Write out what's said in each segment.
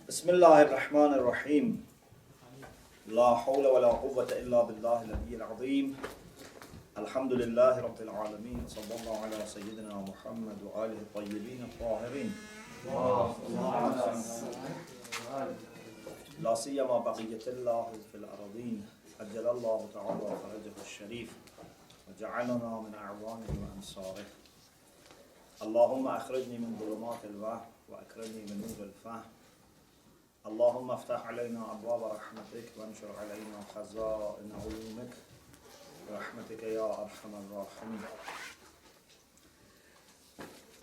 بسم الله الرحمن الرحيم لا حول ولا قوة إلا بالله العلي العظيم الحمد لله رب العالمين صلى الله على سيدنا محمد وآله الطيبين الطاهرين لا سيما بقية الله في الأراضين عجل الله تعالى فرجه الشريف وجعلنا من أعوانه وأنصاره اللهم أخرجني من ظلمات الوهم وأكرمني من نور الفهم اللهم افتح علينا أبواب رحمتك وانشر علينا خزائن علومك برحمتك يا أرحم الراحمين.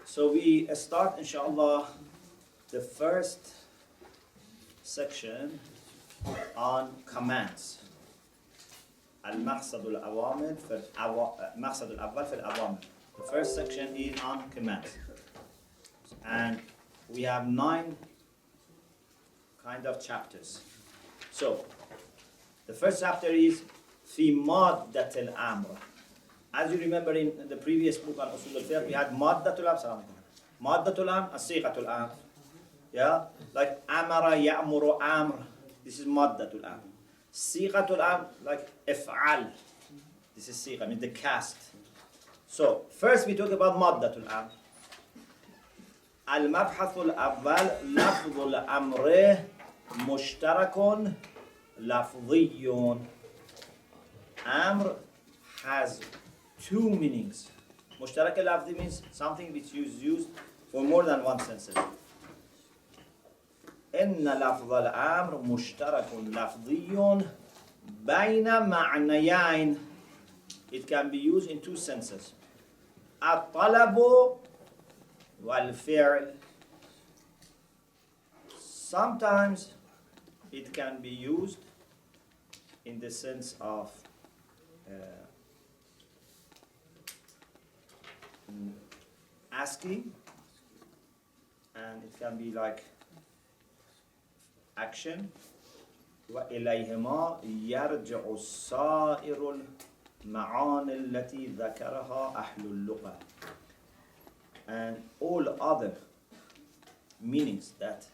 So we start inshallah the first section on commands. المقصد الأوامر في المقصد الأول في الأوامر. The first section is on commands. And we have 9 kind of chapters. So, the first chapter is في مادة الأمر. As you remember in the previous book on Usul al-Fiqh, we had مادة الأمر. مادة الأمر, الصيغة الأمر. Yeah, like أمر يأمر أمر. This is مادة الأمر. صيغة الأمر, like افعل. This is صيغة, I mean the cast. So, first we talk about مادة الأمر. المبحث الأول لفظ الأمر مشترك لفظي. Amr has 2 meanings. مشترك لفظي means something which is used for more than one sense. إن لفظ الأمر مشترك لفظي بين معنيين. It can be used in 2 senses. الطلب والفعل. Sometimes it can be used in the sense of asking, and it can be like action. وإليهما يرجع سائر المعاني التي ذكرها أهل اللغة. And all other meanings that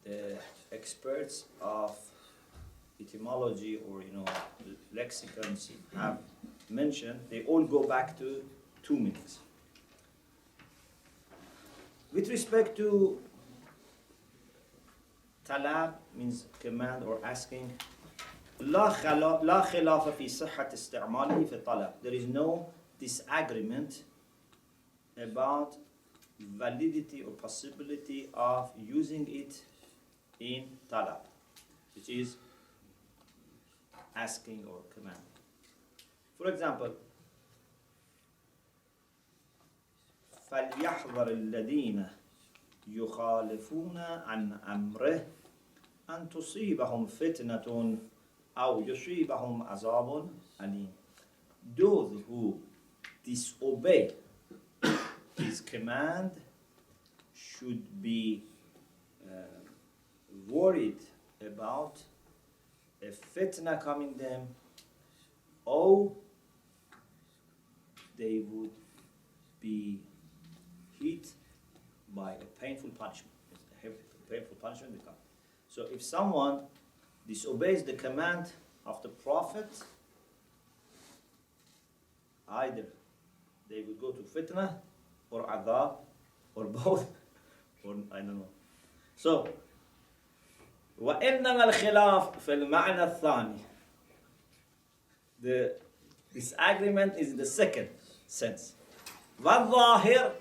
the experts of etymology or lexicons have mentioned, they all go back to 2 meanings. With respect to talab, means command or asking, لا خلاف في صحة استعماله في طلب. There is no disagreement about validity or possibility of using it in talab, which is asking or command. For example, فَلْيَحْذَرِ الَّذِينَ يُخَالِفُونَ عَنْ أَمْرِهِ أَنْ تُصِيبَهُمْ فِتْنَةٌ أَوْ يُصِيبَهُمْ عَذَابٌ أَلِيمٌ. Those who disobey his command should be worried about a fitna coming them, or they would be hit by a painful punishment. A painful punishment will come. So if someone disobeys the command of the Prophet, either they would go to fitna or adhab or both, or I don't know. So وإنما الخلاف في المعنى الثاني. The disagreement is in the second sense. والظاهر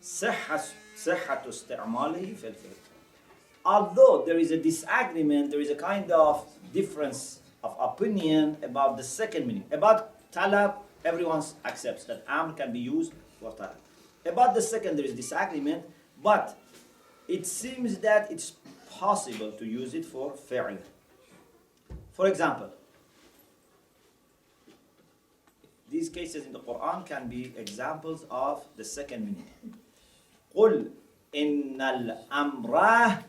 صحة استعماله في الفعل. Although there is a disagreement, there is a kind of difference of opinion about the second meaning. About talab, everyone accepts that amr can be used for talab. About the second, there is disagreement, but it seems that it's possible to use it for fi'l. For example, these cases in the Quran can be examples of the second meaning. قُلْ إِنَّ الْأَمْرَ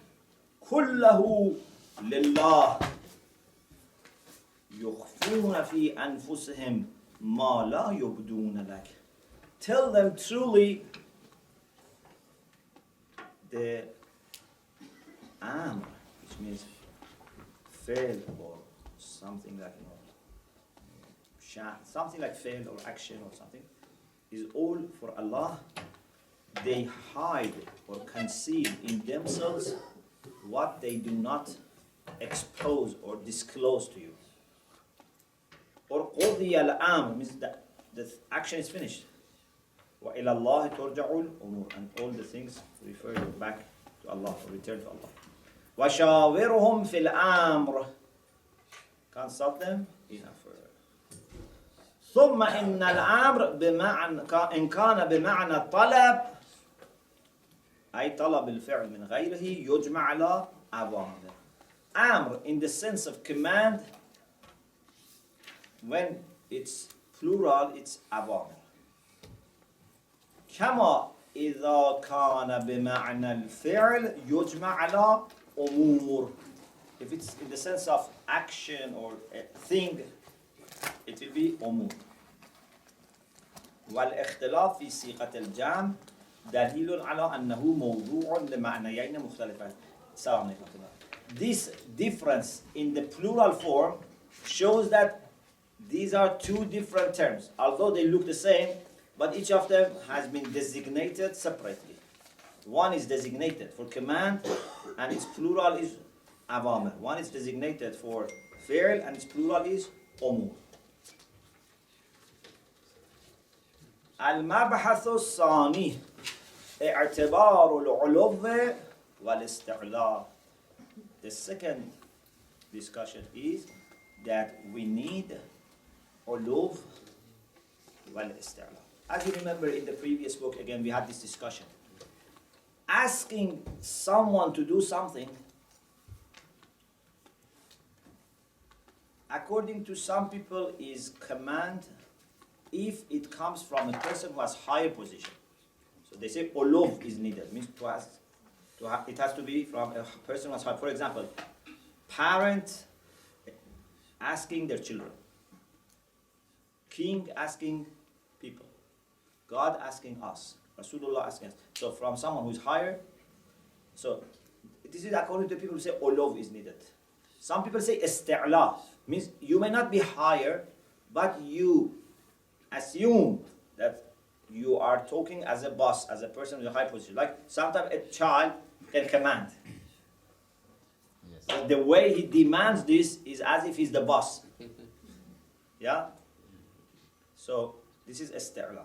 كُلَّهُ لِلَّهِ يُخْفُونَ فِي أَنفُسِهِمْ مَا لَا يُبْدُونَ لَكَ. Tell them truly the amr, which means fail or something like, something like fail or action or something, is all for Allah. They hide or conceal in themselves what they do not expose or disclose to you. Or قُضِيَ الْأَمْرُ means that the action is finished. وَإِلَى اللَّهِ تُرْجَعُ الْأُمُورُ, and all the things refer you back to Allah, or return to Allah. وَشَاوِرْهُمْ فِي الْأَمْرِ, consult them in affair. ثُمَّ إِنَّ الْأَمْرِ إِنْ كَانَ بِمَعْنَى الطَّلَبِ أي طلب الفعل من غيره يجمع على أوامر. Amr in the sense of command, when it's plural, it's أوامر. كما إذا كان بمعنى الفعل يجمع على أمور. If it's in the sense of action or a thing, it will be أمور. والاختلاف في صيغة الجمع دليل على أنه موضوع لمعنيين مختلفين. This difference in the plural form shows that these are two different terms. Although they look the same, but each of them has been designated separately. One is designated for command, and its plural is awamir. One is designated for fi'l, and its plural is umur. المبحث الثاني اعتبار العلو والاستعلاء. The second discussion is that we need uluv wal-isti'la. As you remember in the previous book, again, we had this discussion. Asking someone to do something, according to some people, is command if it comes from a person who has higher position. So they say uluv is needed, means it has to be from a person who has high. For example, parent asking their children, king asking people, God asking us, Rasulullah asking us. So from someone who is higher. So this is according to people who say uluv is needed. Some people say isti'la, means you may not be higher, but you assume that you are talking as a boss, as a person with a high position. Like sometimes a child can command. Yes. But the way he demands this is as if he's the boss. Yeah? So this is isti'la.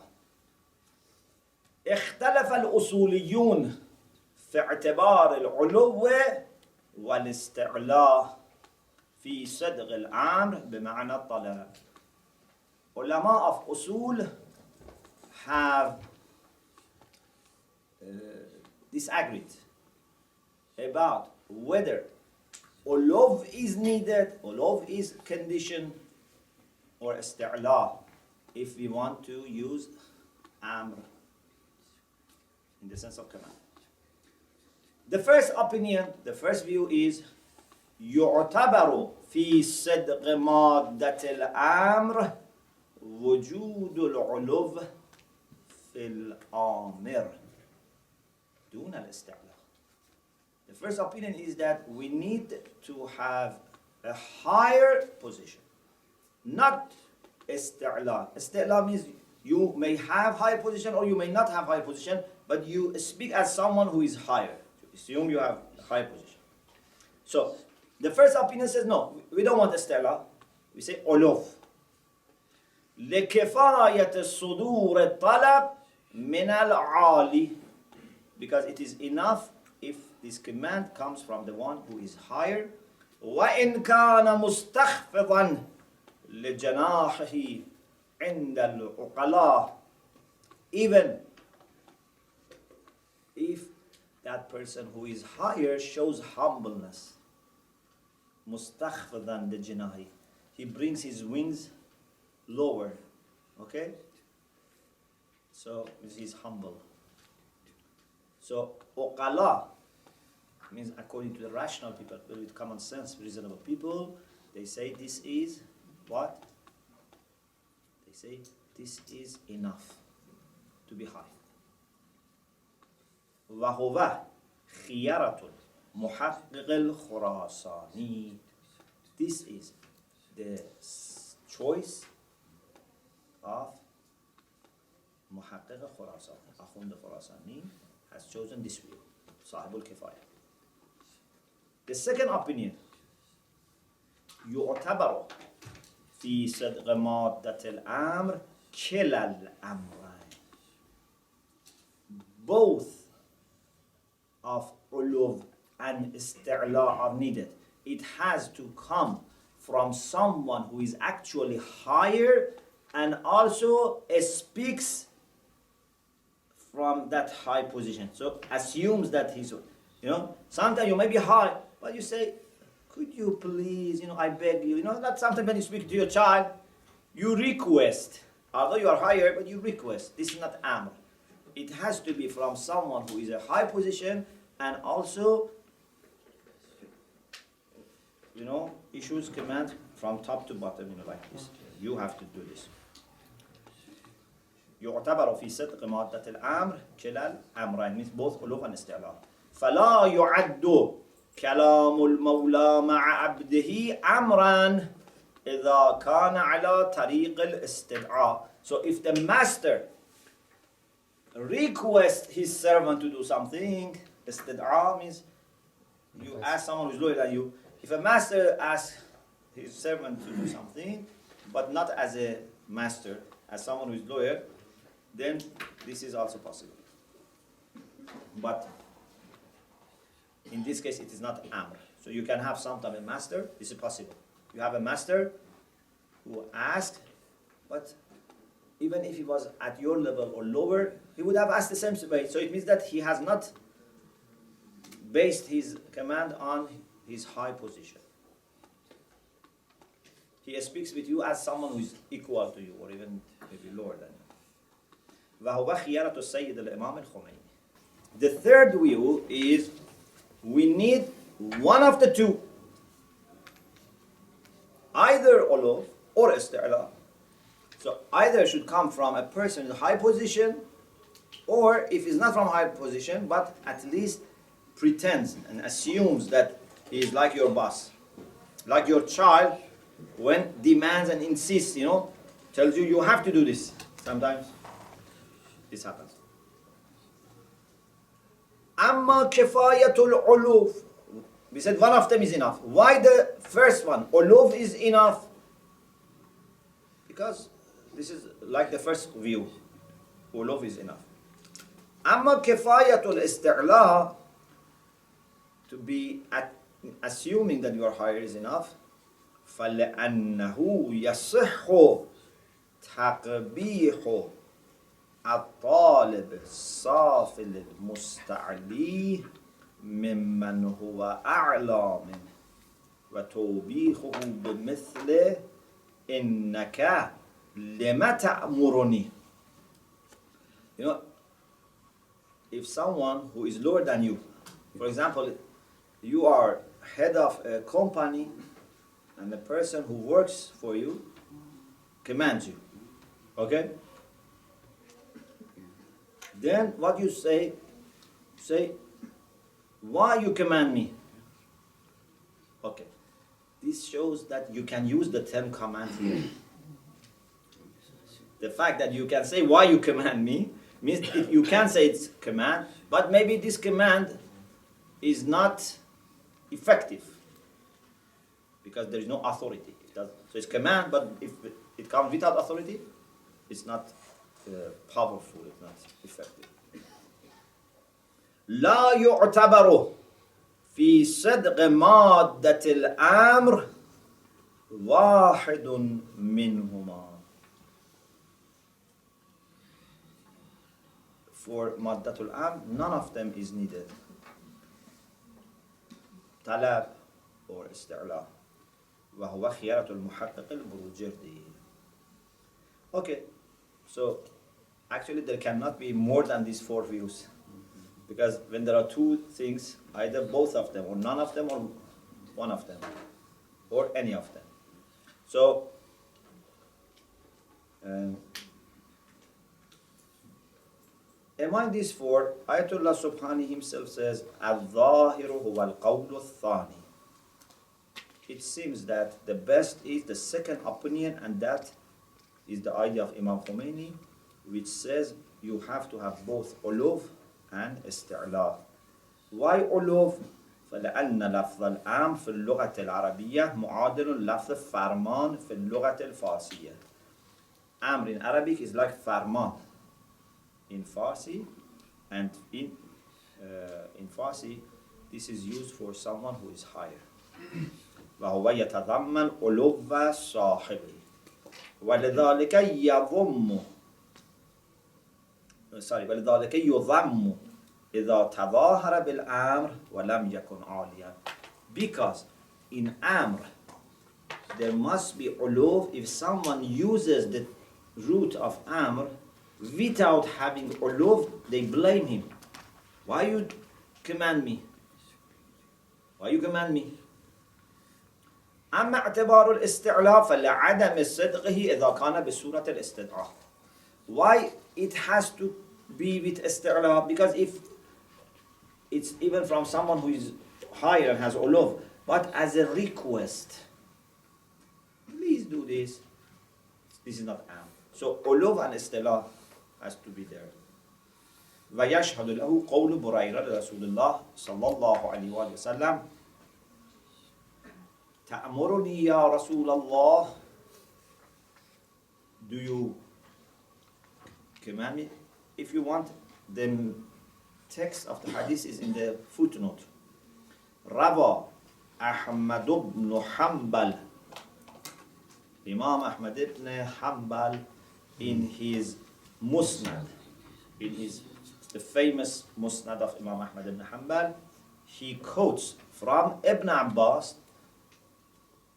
اختلف الأصوليون في اعتبار العلو والاستعلاء في صدق الأمر بمعنى الطلب. Ulama of Usul have disagreed about whether uluv is needed, uluv is condition, or isti'la if we want to use amr in the sense of command. The first opinion, the first view is يعتبر في صدق مادة الأمر وجود العلو في الآمر دون الاستعلاء. The first opinion is that we need to have a higher position, not isti'la. Isti'la means you may have high position or you may not have high position, but you speak as someone who is higher. Assume you have a high position. So the first opinion says no, we don't want isti'la. We say uluf. لكفاية الصدور الطلب من العالي, because it is enough if this command comes from the one who is higher. وإن كان مستخفضا لجناحه عند العقلاء, even if that person who is higher shows humbleness. مستخفضا لجناحه, he brings his wings lower, okay? So he's humble. So uqala means according to the rational people, with common sense, reasonable people, they say this is what? They say this is enough to be high. وَهُوَ خِيَرَةٌ محقق الخراسانی. This is the choice of محقق خراسانی. Akhund Khurasani has chosen this view. صاحب الكفاية. The second opinion, يعتبر في صدق مادة الأمر كلا الأمرين. Both of ulov and isti'la are needed. It has to come from someone who is actually higher and also speaks from that high position. So assumes that he's, sometimes you may be high, but you say, could you please, I beg you, that sometimes when you speak to your child, you request, although you are higher, but you request. This is not amr. It has to be from someone who is a high position and also, issues command from top to bottom, like this. You have to do this. يعتبر في صدق مادة الأمر كلا الأمرين, means both علو and استعلاء. فلا يعد كلام المولى مع عبده أمرا إذا كان على طريق الاستدعاء. So if the master requests his servant to do something, istid'a means you ask someone who's lower than you. If a master asks his servant to do something, but not as a master, as someone who is lower, then this is also possible. But in this case, it is not amr. So you can have sometimes a master, this is possible. You have a master who asked, but even if he was at your level or lower, he would have asked the same way. So it means that he has not based his command on his high position. He speaks with you as someone who is equal to you or even maybe lower than you. وهو خيارة السيد الإمام الخميني. The third view is we need one of the two, either ulov or isti'la. So either should come from a person in a high position, or if he's not from high position, but at least pretends and assumes that he is like your boss, like your child, when demands and insists, tells you have to do this. Sometimes this happens. Amma kifayatul uluf. We said one of them is enough. Why the first one, uluf, is enough? Because this is like the first view. Uluf is enough. Amma kifayatul isti'la, to be assuming that you are higher is enough. فَلَأَنَّهُ يَصِحُّ تَقْبِيحُ الطالب الصافل المستعلي ممن هو أعلى منه وتوبيخه بمثل إنك لما تأمرني. If someone who is lower than you, for example, you are head of a company and the person who works for you commands you, okay? Then what you say, why you command me? Okay, this shows that you can use the term command here. The fact that you can say why you command me means you can say it's command, but maybe this command is not effective because there is no authority. So it's command, but if it comes without authority, it's not powerful, it's not effective. لا يعتبر في صدق مادة الأمر واحد منهما. For مادة الأمر, none of them is needed. طلب or استعلاء. وهو خيارة المحقق البروجردي. Okay, so actually there cannot be more than these four views, because when there are two things, either both of them or none of them or one of them or any of them. So Among these four, Ayatollah Subhani himself says, Al-Zahiru huwa al-qawlu al-thani. It seems that the best is the second opinion, and that is the idea of Imam Khomeini, which says you have to have both uluf and isti'la. Why uluf? فلأن لفظ الأمر في اللغة العربية معادل لفظ فرمان في اللغة الفارسية. Amr in Arabic is like farman in Farsi, and in Farsi this is used for someone who is higher. وهو يتضمن علو صاحبه ولذلك يضم إذا تظاهر بالأمر ولم يكن عاليا. Because in Amr there must be uluf if someone uses the root of Amr without having uluf, they blame him. Why you command me? Why you command me? أما اعتبار الاستعلاء فلعدم صدقه إذا كان بصورة الاستدعاء. Why it has to be with استعلاء? Because if it's even from someone who is higher and has uluf, but as a request, please do this. This is not am. So uluf and istila has to be there. ويشهد له قول بريرة رسول الله صلى الله عليه وسلم تأمرني يا رسول الله. Do you command me? If you want, the text of the hadith is in the footnote. روى أحمد بن حنبل. Imam Ahmad ibn Hanbal in his Musnad, the famous Musnad of Imam Ahmad ibn Hanbal, he quotes from Ibn Abbas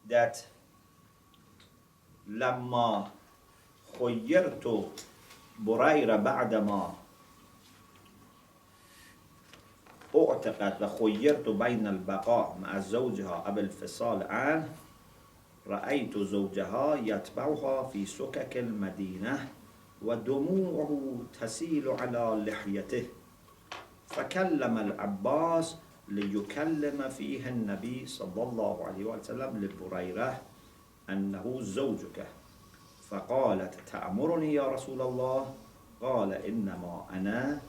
that لما خيرت بريرة بعدما اعتقد وخيرت بين البقاء مع زوجها قبل الفصال عنه رأيت زوجها يتبعها في سكك المدينة ودموعه تسيل على لحيته فكلم العباس ليكلم فيه النبي صلى الله عليه وسلم لبريرة أنه زوجك فقالت تأمرني يا رسول الله قال إنما أنا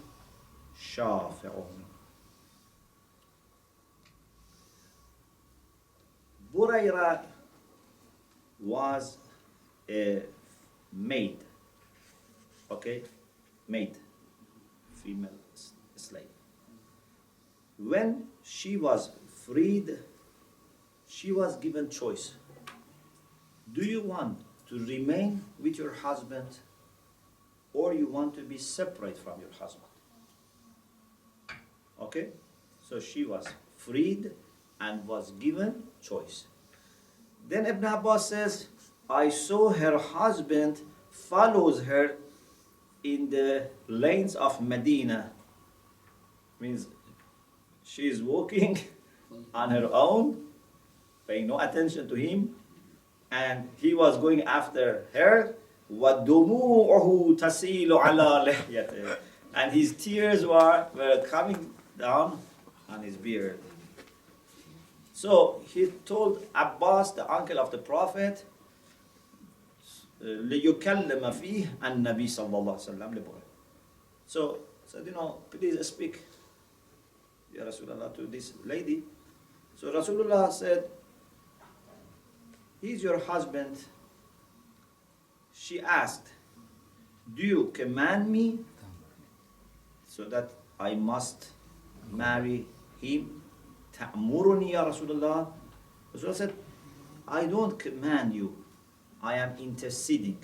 شافع. Burayra was a maid, maid, female slave. When she was freed, she was given choice. Do you want to remain with your husband, or you want to be separate from your husband? Okay, so she was freed and was given choice. Then Ibn Abbas says, I saw her husband follows her in the lanes of Medina. Means she is walking on her own, paying no attention to him, and he was going after her. وَدُمُوعُهُ تَسِيلُ عَلَى لِحْيَتِهِ, and his tears were coming down on his beard. So he told Abbas, the uncle of the Prophet, لِيُكَلِّمَ فِيهِ النَّبِي صلى الله عليه وسلم. So said, please speak, Ya Rasulullah, to this lady. So Rasulullah said, he's your husband. She asked, do you command me so that I must marry him? تأمرني يا رسول الله. Rasulullah said, I don't command you, I am interceding.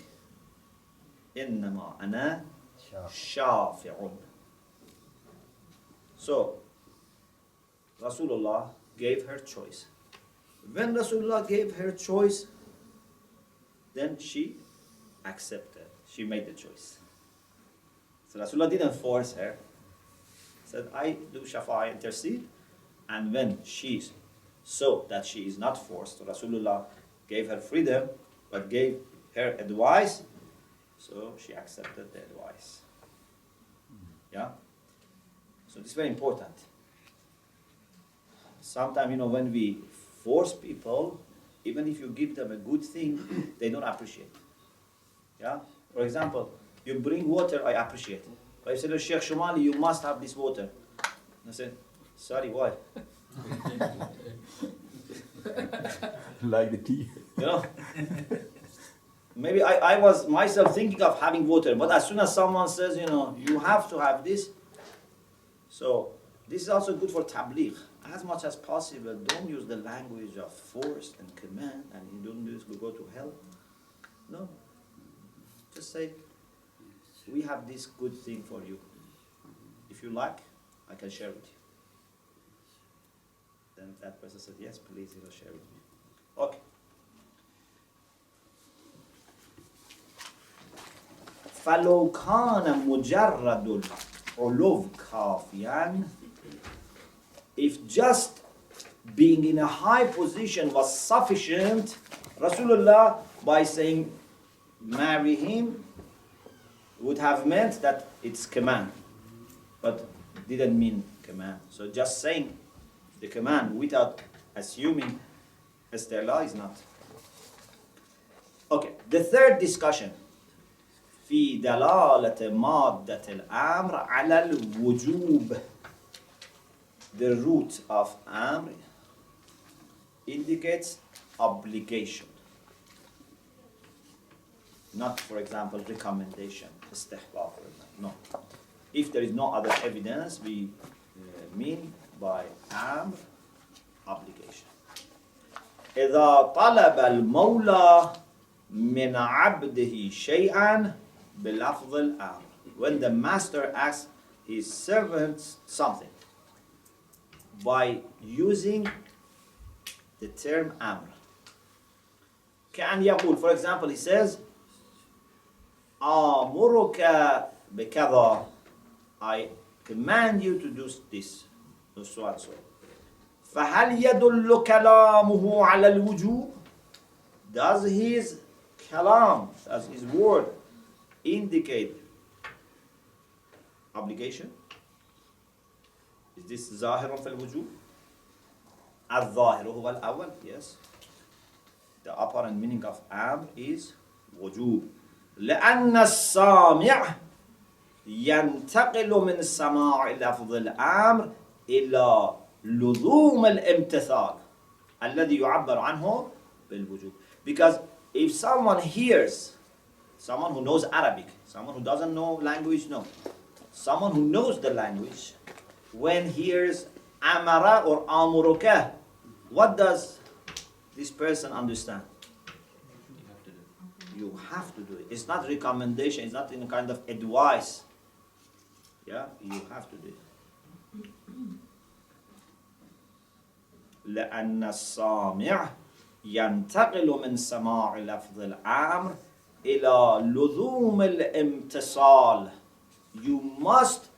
إنما أنا شافع. So Rasulullah gave her choice. When Rasulullah gave her choice, then she accepted. She made the choice. So Rasulullah didn't force her. Said, I do shafa, I intercede. And when she saw that she is not forced, Rasulullah gave her freedom, but gave her advice, so she accepted the advice. Yeah? So this is very important. Sometimes, when we force people, even if you give them a good thing, they don't appreciate. Yeah? For example, you bring water, I appreciate. But if you say, Sheikh Shumali, you must have this water. I said, sorry, why? Like the tea. Maybe I was myself thinking of having water, but as soon as someone says, you have to have this. So this is also good for tabligh. As much as possible, don't use the language of force and command, and you don't do this, we go to hell. No. Just say, we have this good thing for you. If you like, I can share with you. Then that person said, yes, please, share with me. Okay. فَلَوْ كَانَ مُجَرَّدُ الْعُلُوِّ كَافِيًا. If just being in a high position was sufficient, Rasulullah, by saying, marry him, would have meant that it's command, but didn't mean command. So just saying the command without assuming istila is not. Okay, the third discussion. في دلالة مادة الأمر على الوجوب. The root of amr indicates obligation. Not, for example, recommendation, istihbab. No. If there is no other evidence, we mean by amr, obligation. إذا طلب المولى من عبده شيئا بلفظ الأمر. When the master asks his servants something by using the term amr. كأن يقول, for example, he says, آمرك بكذا. I command you to do this. So and so. فهل يدل كلامه على الوجوب? Does his kalam, does his word indicate obligation? Is this ظاهر في الوجوب? الظاهر هو الأول, yes. The apparent meaning of amr is وجوب. لأن السامع ينتقل من سماع لفظ الأمر إلى لزوم الامتثال الذي يعبر عنه بالوجوب. Because if someone hears, someone who knows Arabic, someone who doesn't know language, no. Someone who knows the language, when hears amara or amuruka, what does this person understand? You have to do it. It's not recommendation, it's not in kind of advice. Yeah, you have to do it. لأن السامع ينتقل من سماع لفظ الأمر إلى لزوم الامتصال. You must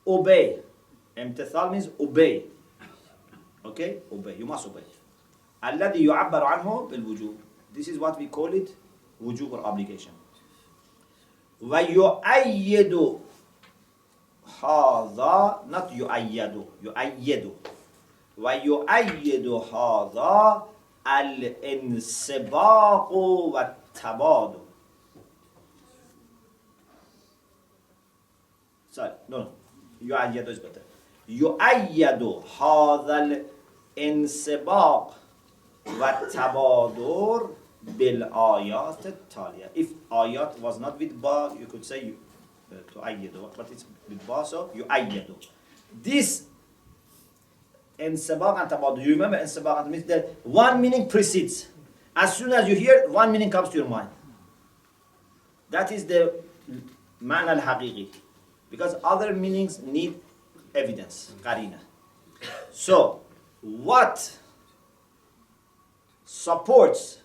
obey. امتثال means obey. Okay? Obey. You must obey. الذي يعبر عنه بالوجوب. This is what we call it, wujub or obligation. ويؤيد هذا, not يؤيد, يؤيد. ويؤيد هذا الانسباق والتبادل. Sorry, no. يؤيد is better. يؤيد هذا الانسباق والتبادل بالآيات التالية. If ayat was not with ba, you could say تؤيد, but it's with ba, so يؤيد. This انسباق and تبادل, you remember انسباق means that one meaning precedes. As soon as you hear, one meaning comes to your mind. That is the معنى الحقيقي. Because other meanings need evidence, قرينة. So, what supports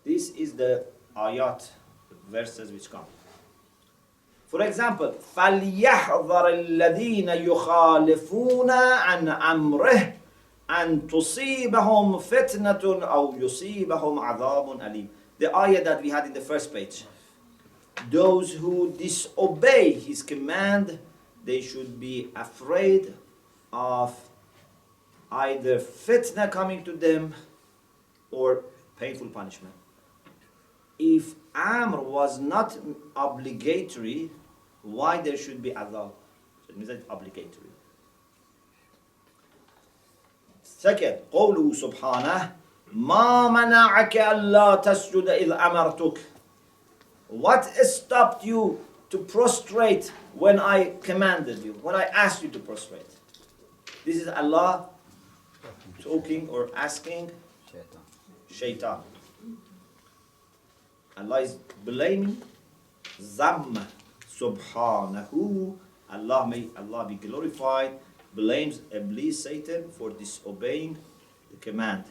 this is the ayat, verses which come. For example, فَلْيَحْذَرِ الَّذِينَ يُخَالِفُونَ عَنْ أَمْرِهِ أَنْ تُصِيبَهُمْ فِتْنَةٌ أَوْ يُصِيبَهُمْ عَذَابٌ أَلِيمٌ. The ayat that we had in the first page. those who disobey his command, they should be afraid of either fitna coming to them or painful punishment. If Amr was not obligatory, why there should be adab? So it means that it's obligatory. Second, قوله سبحانه ما منعك ألا تسجد إذ أمرتك. What stopped you to prostrate when I commanded you, when I asked you to prostrate? This is Allah talking or asking Shaitan. Allah is blaming Zamma Subhanahu. Allah, may Allah be glorified, blames Iblis, Satan, for disobeying the command.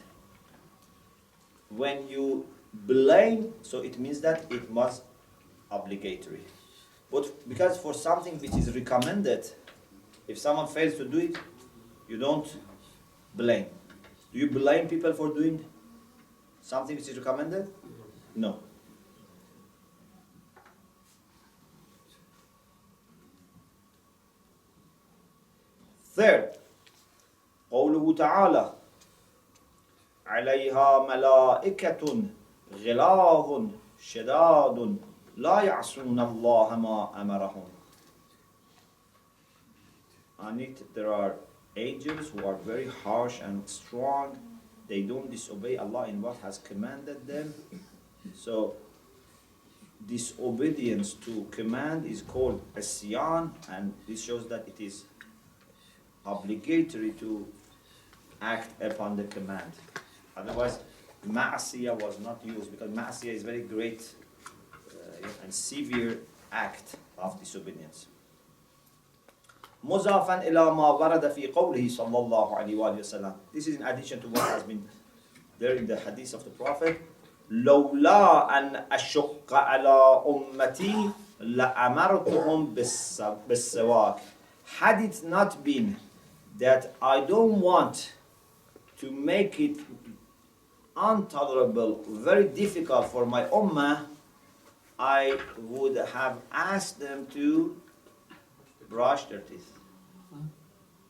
When you blame, so it means that it was obligatory. But because for something which is recommended, if someone fails to do it, you don't blame. Do you blame people for doing something which is recommended? No. Third, قوله تعالى عليها ملائكة غلاظ شداد لا يعصون الله ما أمرهم. On it there are angels who are very harsh and strong. They don't disobey Allah in what has commanded them. So disobedience to command is called asyan, and this shows that it is obligatory to act upon the command. Otherwise, ma'asiyah was not used, because ma'asiyah is very great and severe act of disobedience. مضافا إلى ما ورد في قوله صلى الله عليه وآله وسلم. This is in addition to what has been there in the hadith of the Prophet. لولا أن أشق على أمتي لأمرتهم بالسواك. Had it not been that I don't want to make it intolerable, very difficult for my ummah, I would have asked them to brush their teeth.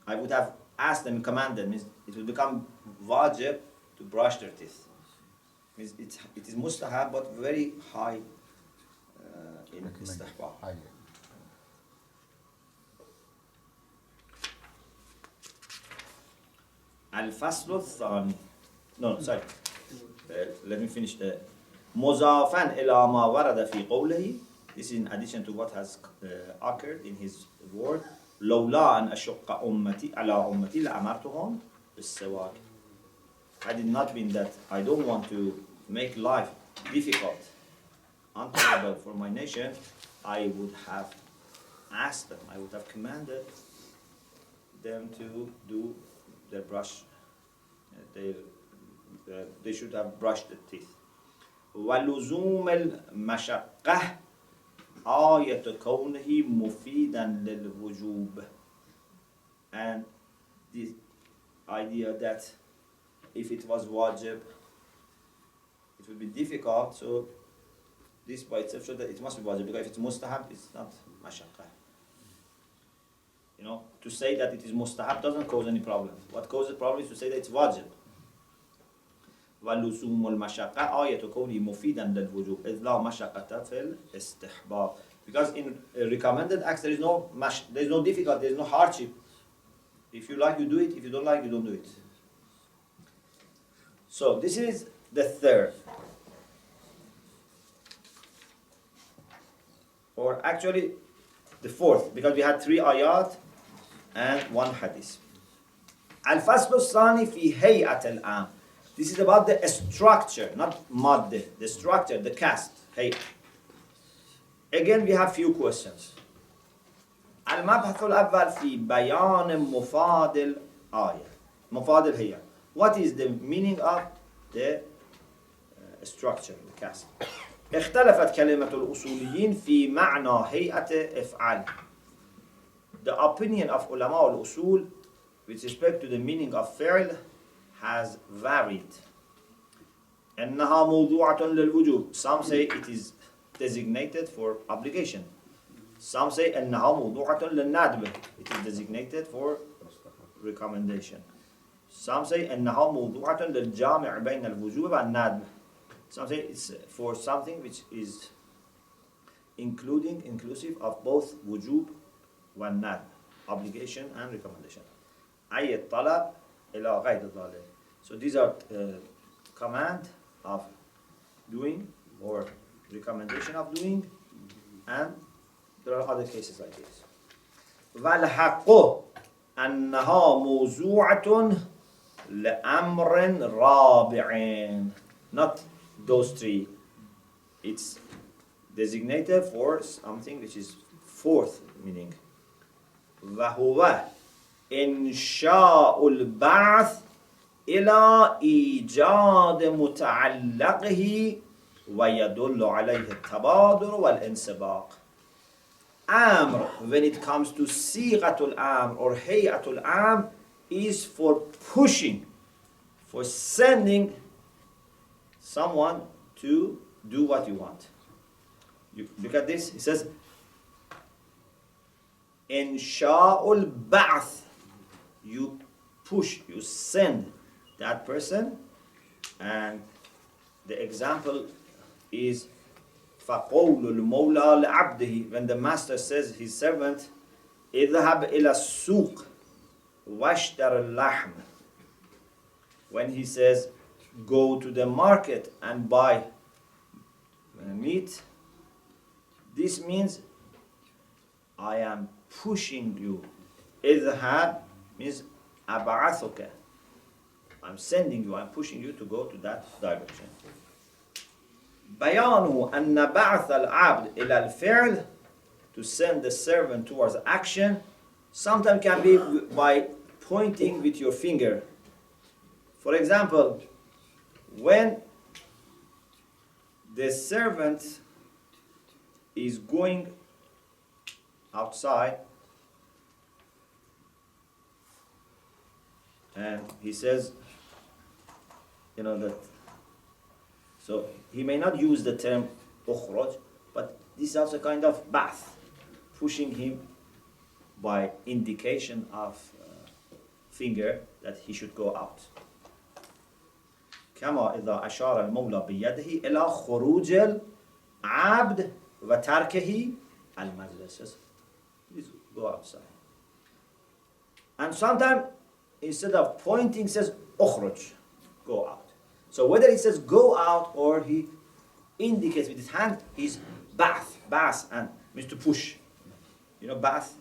I would have asked them, commanded, means it will become wajib to brush their teeth. Means it is mustahab, but very high in istihbab. Al-Fasl al-Thani. No, sorry. Let me finish the مضافا إلى ما ورد في قوله. This is in addition to what has occurred in his word. لولا أن أشق أمتي على أمتي لأمرتهم بالسواك. Had it not been that I don't want to make life difficult, untolerable for my nation, I would have asked them, I would have commanded them to do their brush. They should have brushed the teeth. وَلُزُومَ الْمَشَقَّةِ آيَةُ كَوْنِهِ مُفِيدًا لِلْوُجُوبِ. And the idea that if it was wajib, it would be difficult, so this by itself shows that it must be wajib, because if it's mustahab, it's not mashaqqa. You know, to say that it is mustahab doesn't cause any problem. What causes problem is to say that it's wajib. وَلُزُومُ الْمَشَقَّةِ آيَةُ كَوْنِهِ مُفِيدًا لِلْوُجُوبِ إِذْ لَا مَشَقَّةَ فِي الْإِسْتِحْبَابِ. Because in recommended acts there is no difficulty, there is no hardship. If you like, you do it. If you don't like, you don't do it. So this is the third. Or actually the fourth, because we had 3 ayat and 1 hadith. Al-Fasl al-Thani fi hay'at al-am. This is about the structure, not madde, the structure, the cast. Hey. Again, we have few questions. المبحث الأول في بيان مفاد الآية. مفاد الهيئة. What is the meaning of the structure, the cast? اختلفت كلمة الأصوليين في معنى هيئة إفعال. The opinion of ulama al-usul with respect to the meaning of fi'l has varied. إنها موضوعة للوجوب. Some say it is designated for obligation. Some say أنها موضوعة للندب. It is designated for recommendation. Some say أنها موضوعة للجامع بين الوجوب والندب. Some say it's for something which is inclusive of both wujub والندب, obligation and recommendation. أي الطلب إلى غير ذلك. So these are command of doing or recommendation of doing, and there are other cases like this. والحق أنها موضوعة لأمر رابع. Not those three. It's designated for something which is fourth meaning. وهو إنشاء البعث إلى إيجاد متعلقه ويدل عليه التبادر والانسباق. Amr, when it comes to صيغة الأمر or هيئة الأمر, is for pushing, for sending someone to do what you want. You look at this, it says إنشاء البعث. You push, you send that person, and the example is فَقَوْلُ الْمَوْلَى لِعَبْدِهِ. When the master says his servant اذهب إلى السوق واشتر اللحم. When he says go to the market and buy meat, this means I am pushing you. اذهب means أبعثك. I'm sending you, I'm pushing you to go to that direction. بيانه أن بعث العبد إلى الفعل, to send the servant towards action, sometimes can be by pointing with your finger. For example, when the servant is going outside and he says, that, so he may not use the term ukhraj, but this is also kind of bath, pushing him by indication of finger that he should go out. كما إذا أشار المولى بيده إلى خروج العبد وتركه المجلس. Please go outside. And sometimes instead of pointing says أخرج, go out. So whether he says go out or he indicates with his hand, he's bath, and means to push. Bath.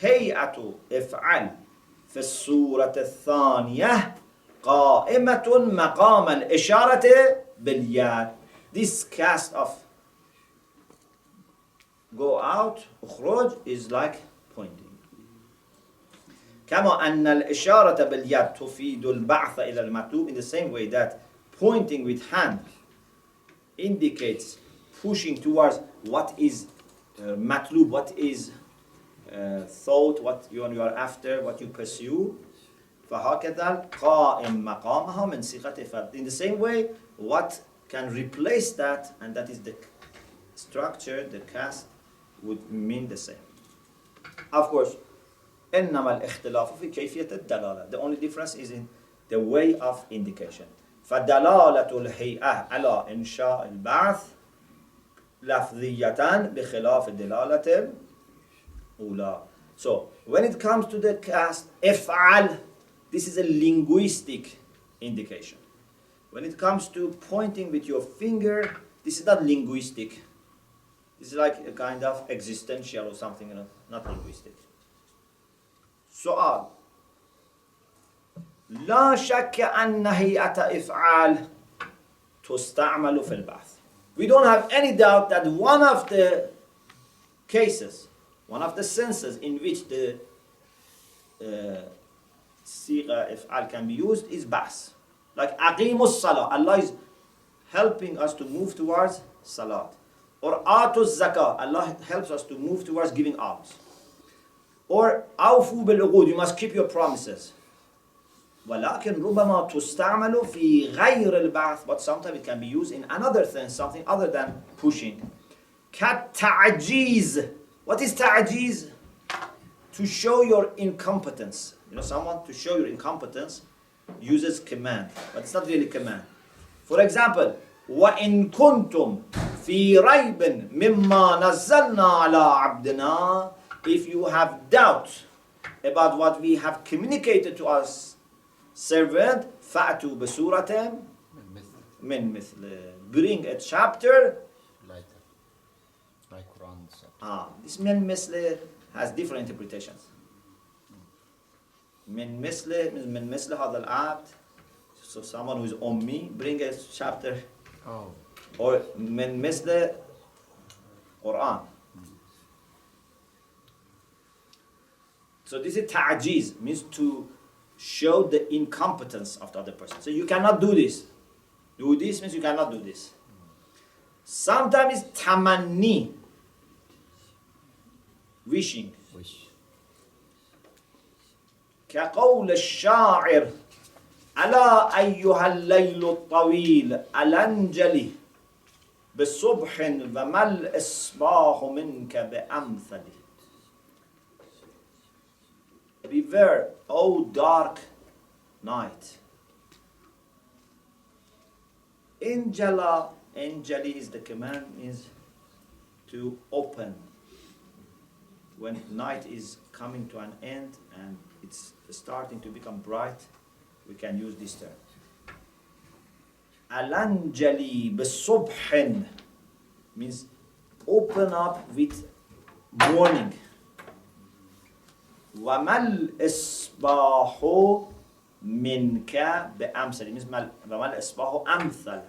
فهيئة إفعال في الصورة الثانية قائمة مقام الإشارة باليد. This cast of go out, أخرج, is like pointing. كما أن الإشارة باليد تفيد البعث إلى المطلوب. In the same way that pointing with hand indicates pushing towards what is matlub, what is thought, what you are after, what you pursue. فهكذا قائم مقامها من صيغة فرد. In the same way, what can replace that, and that is the structure, the cast, would mean the same. Of course, إنما الاختلاف في كيفية الدلالة. The only difference is in the way of indication. فدلالة الهيئة على إنشاء البعث لفظية بخلاف دلالة الأولى. So when it comes to the cast افعل, this is a linguistic indication. When it comes to pointing with your finger, this is not linguistic. This is like a kind of existential or something, not linguistic. سؤال: لا شك أن هيئة إفعال تستعمل في البحث. We don't have any doubt that one of the cases, one of the senses in which the صيغة إفعال can be used is بحث. Like أقيموا الصلاة, Allah is helping us to move towards salat. Or آتوا الزكاة, Allah helps us to move towards giving alms. Or أوفوا بالعقود, you must keep your promises. ولكن ربما تستعمل في غير البعث, but sometimes it can be used in another thing, something other than pushing. كالتعجيز. What is تعجيز? To show your incompetence. You know, someone to show your incompetence uses command, but it's not really command. For example, وَإِن كُنْتُمْ فِي رَيْبٍ مِمَّا نَزَّلْنَا عَلَىٰ عَبْدِنَا. If you have doubt about what we have communicated to us servant, فَأْتُوا بِسُورَةٍ مِّن مِثْلِ. Bring a chapter. Like Quran. This min misli has different interpretations. Min misli means min misli هذا العبد. So someone who is ummi, bring a chapter. Oh. Or min misli Quran. So this is ta'jiz, means to show the incompetence of the other person. So you cannot do this. Do this means you cannot do this. Sometimes it's tamanni, wishing. Wish. كقول الشاعر ألا أيها الليل الطويل ألنجلي بصبح وما الإصباح منك بأمثلي. Beware, O dark night. Injala, Anjali is the command, means to open. When night is coming to an end and it's starting to become bright, we can use this term. Alanjali bisubhin means open up with morning. وَمَا الْإِصْبَاحُ مِنْكَ بِأَمْثَلِ means وَمَا الْإِصْبَاحُ أَمْثَلِ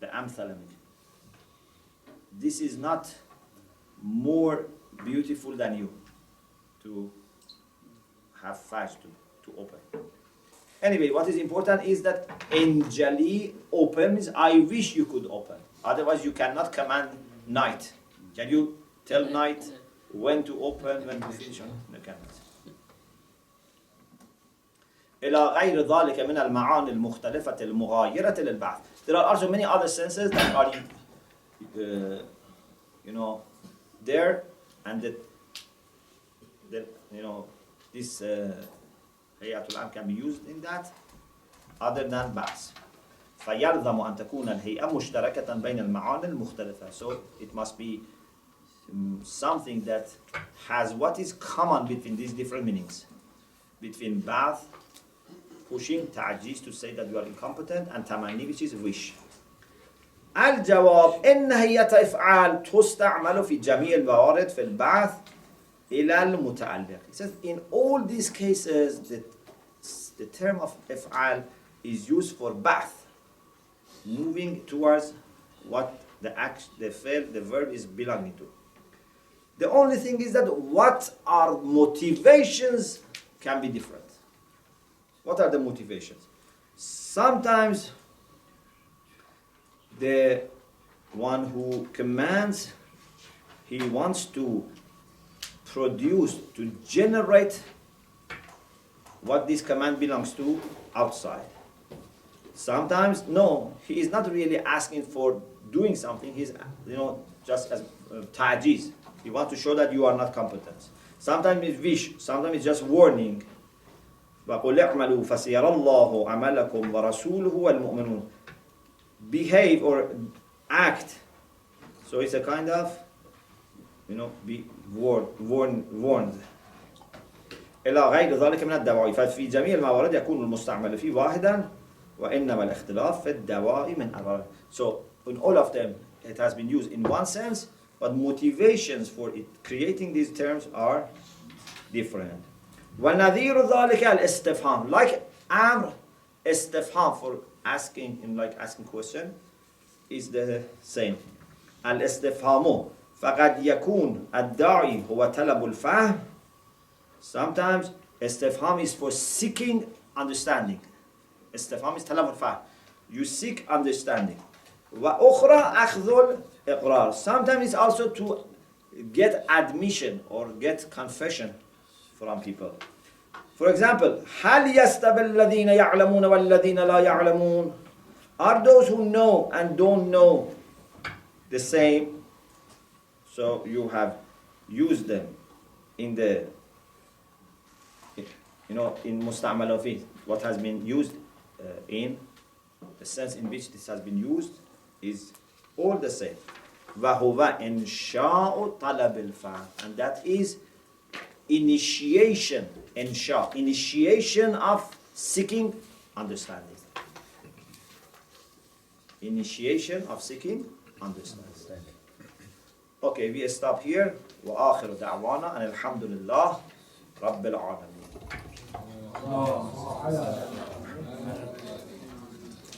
بِأَمْثَلِ. This is not more beautiful than you to have fast to open. Anyway, what is important is that Anjali open means I wish you could open. Otherwise you cannot command night. Can you tell night when to open, when to finish? No, cannot. إلى غير ذلك من المعاني المختلفة المغايرة للبعث. There are also many other senses that are, there, and that this هيئة العام can be used in that, other than بعث. فيلزم أن تكون الهيئة مشتركة بين المعاني المختلفة. So it must be something that has what is common between these different meanings, between bath, pushing, ta'jiz to say that you are incompetent, and tamanni, which is wish. الجواب إن هيئة إفعال تستعمل في جميع الموارد في البعث إلى المتعلق. It says in all these cases the term of إفعال is used for bath, moving towards what the act, the verb is belonging to. The only thing is that what are motivations can be different. What are the motivations? Sometimes the one who commands, he wants to produce, to generate what this command belongs to outside. Sometimes, no, he is not really asking for doing something. He's, just as ta'jiz. He wants to show that you are not competent. Sometimes it's wish. Sometimes it's just warning. وَقُلْ اعْمَلُوا فَسَيَرَى اللَّهُ عَمَلَكُمْ وَرَسُولُهُ وَالْمُؤْمِنُونَ. Behave or act. So it's a kind of, be warned. إلى غير ذلك من الدواعي. ففي جميع الموارد يكون المستعمل فيه واحدا وإنما الاختلاف في الدواعي من أغراض. So in all of them it has been used in one sense, but motivations for it creating these terms are different. وَنَذِيرُ ذَلِكَ الْإِسْتِفْهَامِ. Like amr, istifham for asking, asking question, is the same. الْإِسْتِفْهَامُ فَقَدْ يَكُونَ الدَّاعِي هُوَ طَلَبُ الْفَهْمِ. Sometimes istifham is for seeking understanding. Istifham is طلب الفهم. You seek understanding. وَأُخْرَى أَخْذُ الْإِقْرَارِ. Sometimes it's also to get admission or get confession from people. For example, هل يستوي الذين يعلمون والذين لا يعلمون? Are those who know and don't know the same? So you have used them in the, in مستعمل فيه, what has been used in the sense in which this has been used is all the same. وهو إنشاء طلب الفهم, and that is initiation, initiation of seeking understanding. Initiation of seeking understanding. Okay, we stop here. وآخر دعوانا أن الحمد لله رب العالمين.